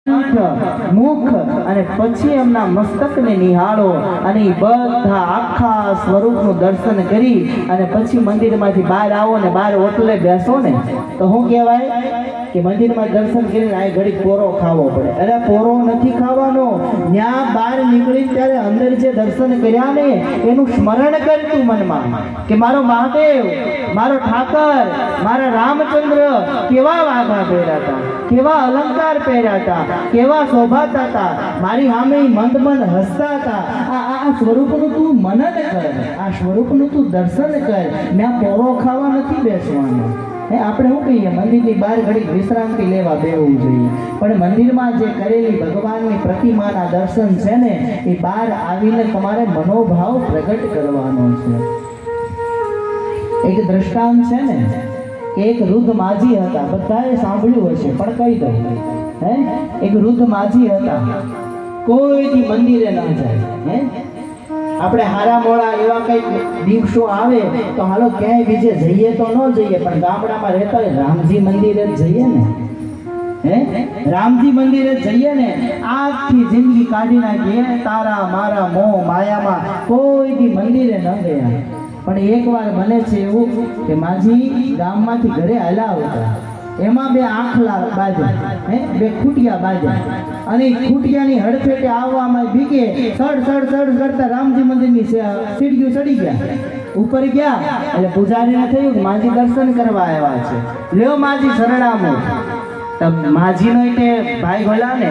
મુખ અને પછી એમના મસ્તકને નિહાળો અને બધા આખા સ્વરૂપનું દર્શન કરી અને પછી મંદિરમાંથી બહાર આવો ને બહાર ઓટલે બેસો ને તો શું કહેવાય કે મંદિરમાં દર્શન કરીને આ ઘડી પોરો ખાવો પડે. અરે પોરો નથી ખાવાનો, ત્યાં બહાર નીકળી ત્યારે અંદર જે દર્શન કર્યા ને એનું સ્મરણ કરતું મનમાં કે મારો મહાદેવ, મારો ઠાકર, મારા રામચંદ્ર કેવા વાઘા પહેર્યા હતા, કેવા અલંકાર પહેર્યા હતા, કેવા શોભાતા હતા, મારી સામે મંદ મંદ હસતા હતા. આ સ્વરૂપનું તું મનન કર, આ સ્વરૂપનું તું દર્શન કર. મેં પોરો ખાવા નથી બેસવાનું. આપણે શું કહીએ, મંદિરની બહાર ઘડી વિશ્રાંતિ લેવા બેસવું જોઈએ, પણ મંદિરમાં જે કરેલી ભગવાનની પ્રતિમાના દર્શન છે ને એ બહાર આવીને તમારે મનોભાવ પ્રગટ કરવાનો છે. એક દ્રષ્ટાંત છે ને કે એક વૃદ્ધ માજી હતા, બધાએ સાંભળ્યું હશે પણ કહી દઉં. એક વૃદ્ધ માજી હતા, કોઈથી મંદિરે ન જાય. આપણે હારા મોડા એવા કંઈક દિવસો આવે તો હાલો ક્યાંય બીજે જઈએ તો ન જઈએ, પણ ગામડામાં રહેતા હોય રામજી મંદિરે જ જઈએ ને. રામજી મંદિરે જઈએ ને, આખી જિંદગી કાઢી નાખીએ તારા મારા મોહ માયામાં, કોઈ દી મંદિરે ન ગયા. પણ એકવાર બને છે એવું કે માજી ગામમાંથી ઘરે હાલ્યા આવતા, એમાં બે આંખલા બાજ્યા, બે ખૂટિયા બાજ્યા, અને ખૂટિયાની હડફેટે આવવામાં બીકે સડ સડ સડ કરતા રામજી મંદિરની સીડીઓ ચડી ગયા. ઉપર ગયા એટલે પૂજારીને થયું કે માજી દર્શન કરવા આવ્યા છે, લ્યો માજી શરણામું. માજીનો એટલે ભાઈ ભલા ને